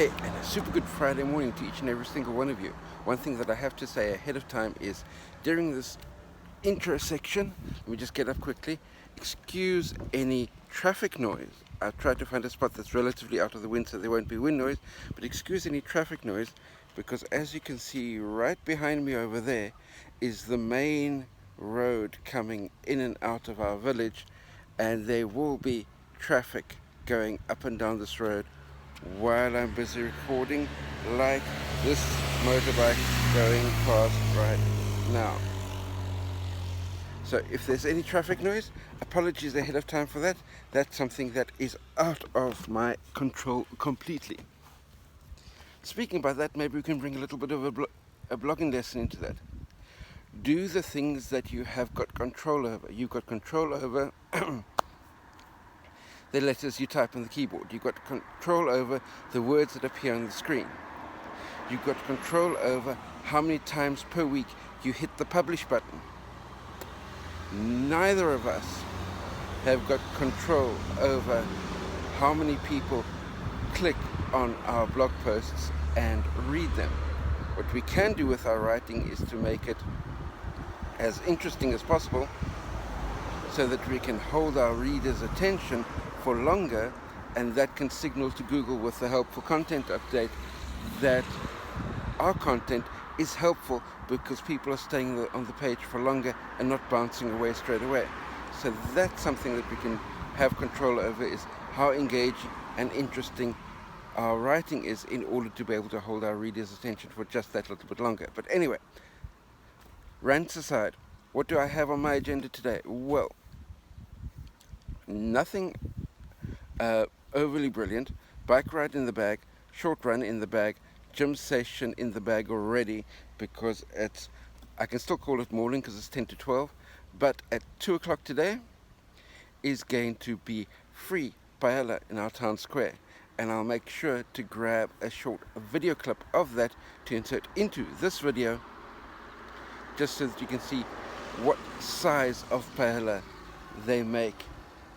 Hey, and a super good Friday morning to each and every single one of you. One thing that I have to say ahead of time is during this intro section, let me just get up quickly, excuse any traffic noise. I've tried to find a spot that's relatively out of the wind so there won't be wind noise, but excuse any traffic noise because as you can see right behind me over there is the main road coming in and out of our village, and there will be traffic going up and down this road while I'm busy recording, like this motorbike going past right now. So if there's any traffic noise, apologies ahead of time for that. That's something that is out of my control completely. Speaking about that, maybe we can bring a little bit of a blogging lesson into that. Do the things that you have got control over. You've got control over the letters you type on the keyboard. You've got control over the words that appear on the screen. You've got control over how many times per week you hit the publish button. Neither of us have got control over how many people click on our blog posts and read them. What we can do with our writing is to make it as interesting as possible so that we can hold our readers' attention for longer, and that can signal to Google with the helpful content update that our content is helpful because people are staying on the page for longer and not bouncing away straight away. So that's something that we can have control over, is how engaging and interesting our writing is in order to be able to hold our readers' attention for just that little bit longer. But anyway, rants aside, what do I have on my agenda today? Well, nothing overly brilliant. Bike ride in the bag, short run in the bag, gym session in the bag already, because I can still call it morning because it's 10 to 12, but at 2 o'clock today is going to be free paella in our town square, and I'll make sure to grab a short video clip of that to insert into this video just so that you can see what size of paella they make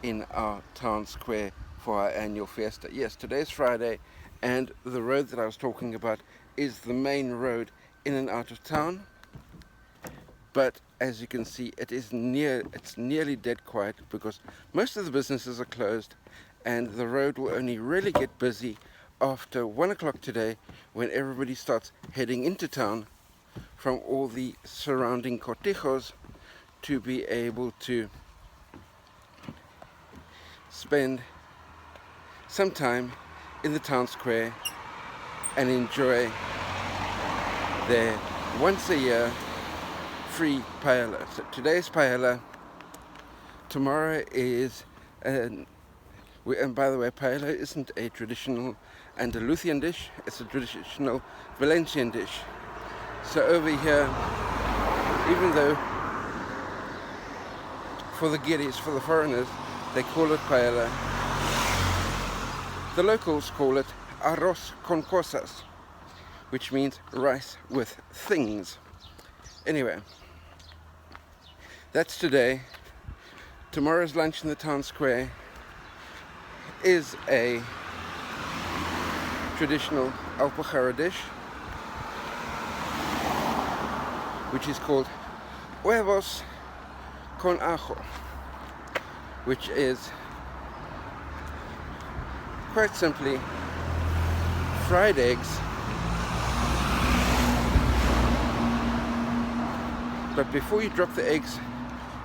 in our town square for our annual fiesta. Yes, today's Friday, and the road that I was talking about is the main road in and out of town. But as you can see, it's nearly dead quiet because most of the businesses are closed, and the road will only really get busy after 1 o'clock today, when everybody starts heading into town from all the surrounding cortijos to be able to spend some time in the town square and enjoy their once a year free paella. So today's paella, tomorrow is, and by the way, paella isn't a traditional Andalusian dish, it's a traditional Valencian dish. So over here, even though for the guiris, for the foreigners, they call it paella, the locals call it arroz con cosas, which means rice with things. Anyway, that's today. Tomorrow's lunch in the town square is a traditional Alpujarra dish, which is called huevos con ajo, which is quite simply fried eggs, but before you drop the eggs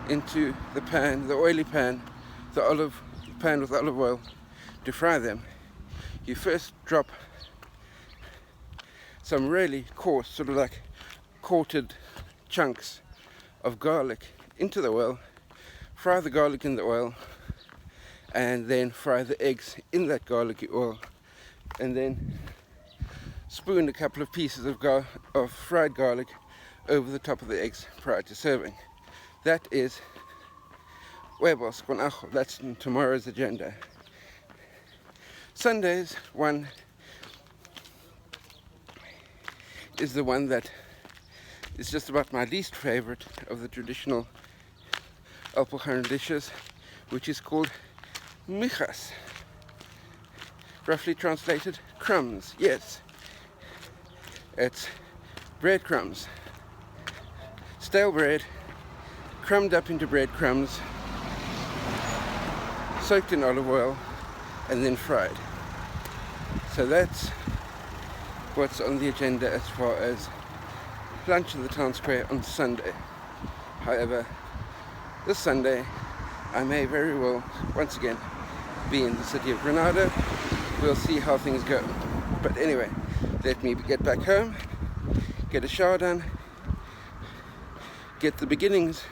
into the pan, the oily pan, the olive pan with olive oil to fry them, you first drop some really coarse, sort of like quartered chunks of garlic into the oil, fry the garlic in the oil, and then fry the eggs in that garlicky oil, and then spoon a couple of pieces of fried garlic over the top of the eggs prior to serving. That is huevos con ajo. That's tomorrow's agenda. Sunday's one is the one that is just about my least favorite of the traditional Alpujarra dishes, which is called mijas, roughly translated, crumbs. Yes, it's breadcrumbs. Stale bread, crumbed up into breadcrumbs, soaked in olive oil, and then fried. So that's what's on the agenda as far as lunch in the town square on Sunday. However, this Sunday I may very well once again be in the city of Grenada. We'll see how things go. But anyway, let me get back home, get a shower done, get the beginnings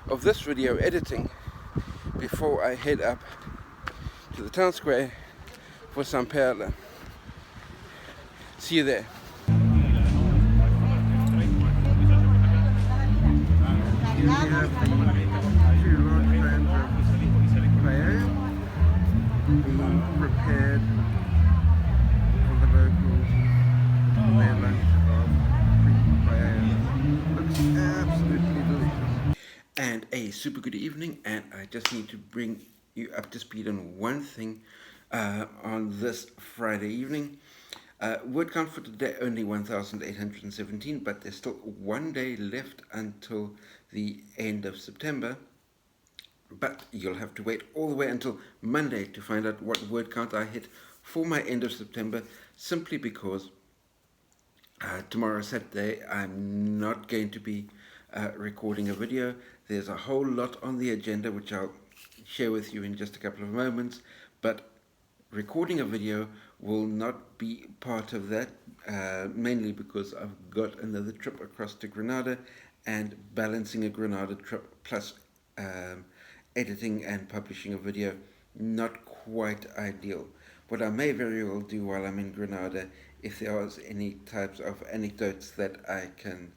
of this video editing before I head up to the town square for some paella. See you there. Here we have the 2 large pans of paella being prepared for the locals for their lunch of free paella. Looks absolutely delicious. And a super good evening, and I just need to bring you up to speed on one thing on this Friday evening. Word count for today only 1,817, but there's still one day left until the end of September. But you'll have to wait all the way until Monday to find out what word count I hit for my end of September, simply because tomorrow, Saturday, I'm not going to be recording a video. There's a whole lot on the agenda which I'll share with you in just a couple of moments, but recording a video will not be part of that, mainly because I've got another trip across to Grenada, and balancing a Grenada trip plus editing and publishing a video, not quite ideal. What I may very well do while I'm in Grenada, if there are any types of anecdotes that I can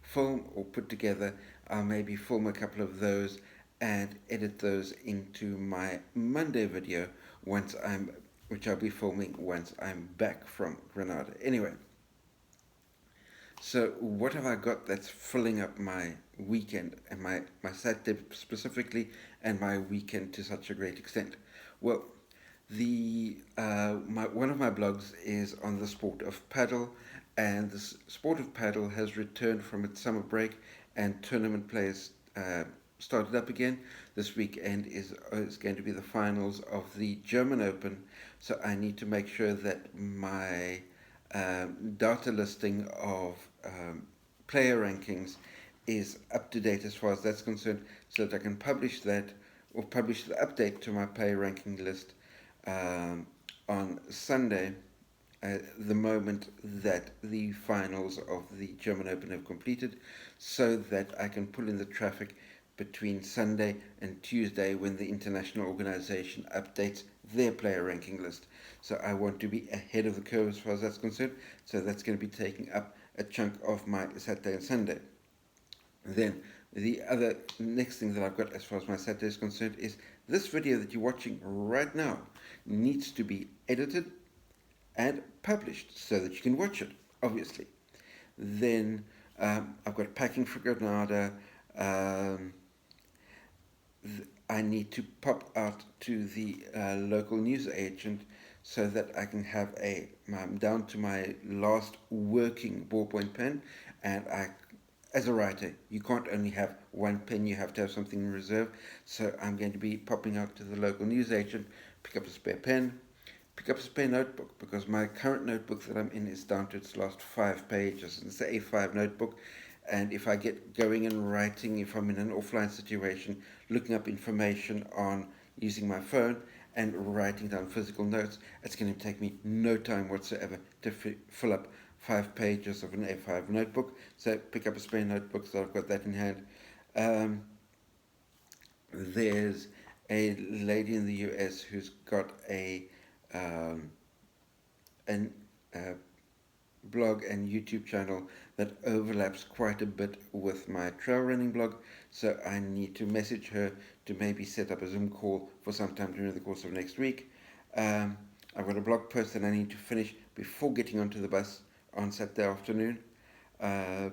film or put together, I'll maybe film a couple of those and edit those into my Monday video which I'll be filming once I'm back from Grenada. Anyway, so what have I got that's filling up my weekend, and my Saturday specifically, and my weekend to such a great extent? Well, one of my blogs is on the sport of paddle, and the sport of paddle has returned from its summer break, and tournament players started up again. This weekend is going to be the finals of the German Open, so I need to make sure that my data listing of player rankings is up to date as far as that's concerned, so that I can publish that, or publish the update to my player ranking list on Sunday, the moment that the finals of the German Open have completed, so that I can pull in the traffic between Sunday and Tuesday when the international organization updates their player ranking list. So I want to be ahead of the curve as far as that's concerned, so that's going to be taking up a chunk of my Saturday and Sunday. Then the other next thing that I've got as far as my Saturday is concerned is this video that you're watching right now needs to be edited and published so that you can watch it, obviously. Then I've got packing for Grenada. I need to pop out to the local news agent so that I can have I'm down to my last working ballpoint pen, and as a writer, you can't only have one pen, you have to have something in reserve. So I'm going to be popping out to the local news agent, pick up a spare pen, pick up a spare notebook, because my current notebook that I'm in is down to its last 5 pages. It's an A5 notebook, and if I get going and writing, if I'm in an offline situation, looking up information on using my phone and writing down physical notes, it's going to take me no time whatsoever to fill up 5 pages of an A5 notebook. So pick up a spare notebook, so I've got that in hand. There's a lady in the US who's got a blog and YouTube channel that overlaps quite a bit with my trail running blog, so I need to message her to maybe set up a Zoom call for some time during the course of next week. I've got a blog post that I need to finish before getting onto the bus on Saturday afternoon. I've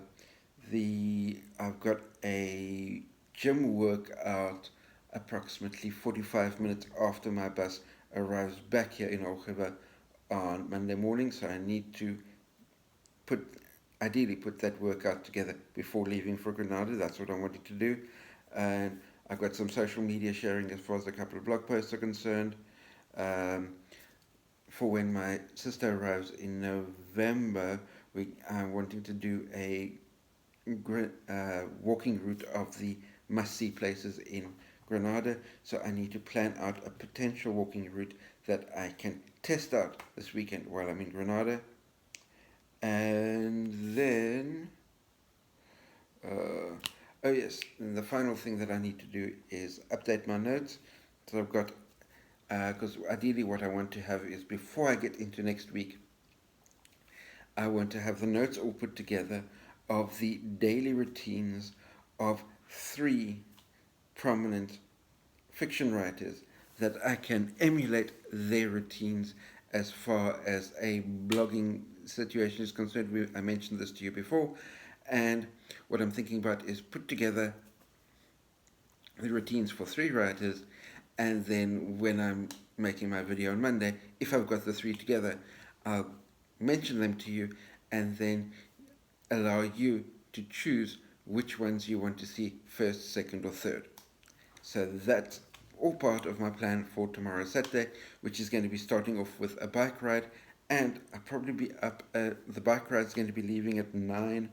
got a gym workout approximately 45 minutes after my bus arrives back here in Oldriver on Monday morning, so I need to put ideally put that workout together before leaving for Grenada. That's what I wanted to do. And I've got some social media sharing as far as a couple of blog posts are concerned. Um, for when my sister arrives in November, I'm wanting to do a walking route of the must-see places in Grenada. So I need to plan out a potential walking route that I can test out this weekend while I'm in Grenada. And then, oh yes, and the final thing that I need to do is update my notes. So I've got, because ideally what I want to have is before I get into next week, I want to have the notes all put together of the daily routines of 3 prominent fiction writers that I can emulate their routines as far as a blogging situation is concerned. I mentioned this to you before, and what I'm thinking about is put together the routines for 3 writers, and then when I'm making my video on Monday, if I've got the 3 together, I'll mention them to you and then allow you to choose which ones you want to see first, second, or third. So that's all part of my plan for tomorrow, Saturday, which is going to be starting off with a bike ride, and I'll probably be up. The bike ride is going to be leaving at 9,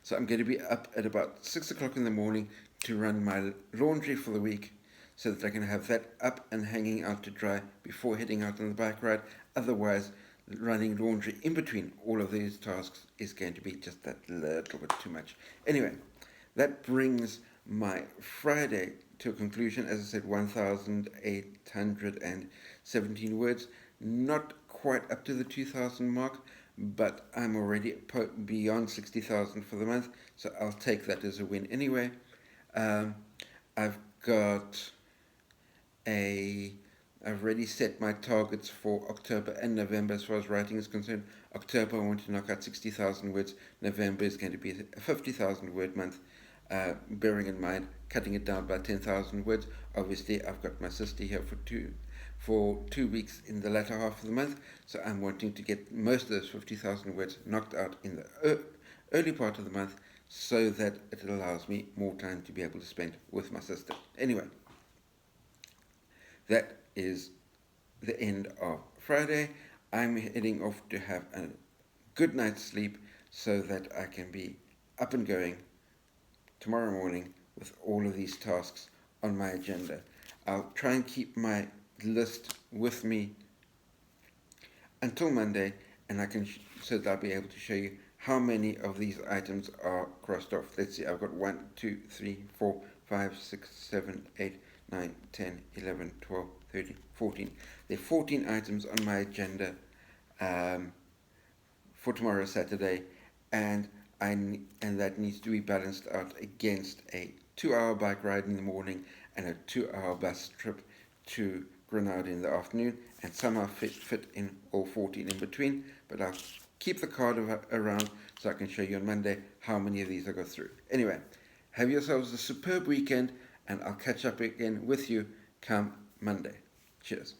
so I'm going to be up at about 6 o'clock in the morning to run my laundry for the week, so that I can have that up and hanging out to dry before heading out on the bike ride. Otherwise, running laundry in between all of these tasks is going to be just that little bit too much. Anyway, that brings my Friday to a conclusion. As I said, 1,817 words. Not quite up to the 2,000 mark, but I'm already beyond 60,000 for the month, so I'll take that as a win anyway. I've got I've already set my targets for October and November as far as writing is concerned. October I want to knock out 60,000 words. November is going to be a 50,000 word month, bearing in mind cutting it down by 10,000 words. Obviously I've got my sister here for 2 weeks in the latter half of the month, so I'm wanting to get most of those 50,000 words knocked out in the early part of the month, so that it allows me more time to be able to spend with my sister. Anyway, that is the end of Friday. I'm heading off to have a good night's sleep so that I can be up and going tomorrow morning with all of these tasks on my agenda. I'll try and keep my list with me until Monday, and I can so that I'll be able to show you how many of these items are crossed off. Let's see, I've got 1, 2, 3, 4, 5, 6, 7, 8, 9, 10, 11, 12, 13, 14. There are 14 items on my agenda for tomorrow, Saturday, and that needs to be balanced out against a 2-hour bike ride in the morning and a 2-hour bus trip to Grenada in the afternoon, and somehow fit in all 14 in between. But I'll keep the card around so I can show you on Monday how many of these I go through. Anyway, have yourselves a superb weekend, and I'll catch up again with you come Monday. Cheers.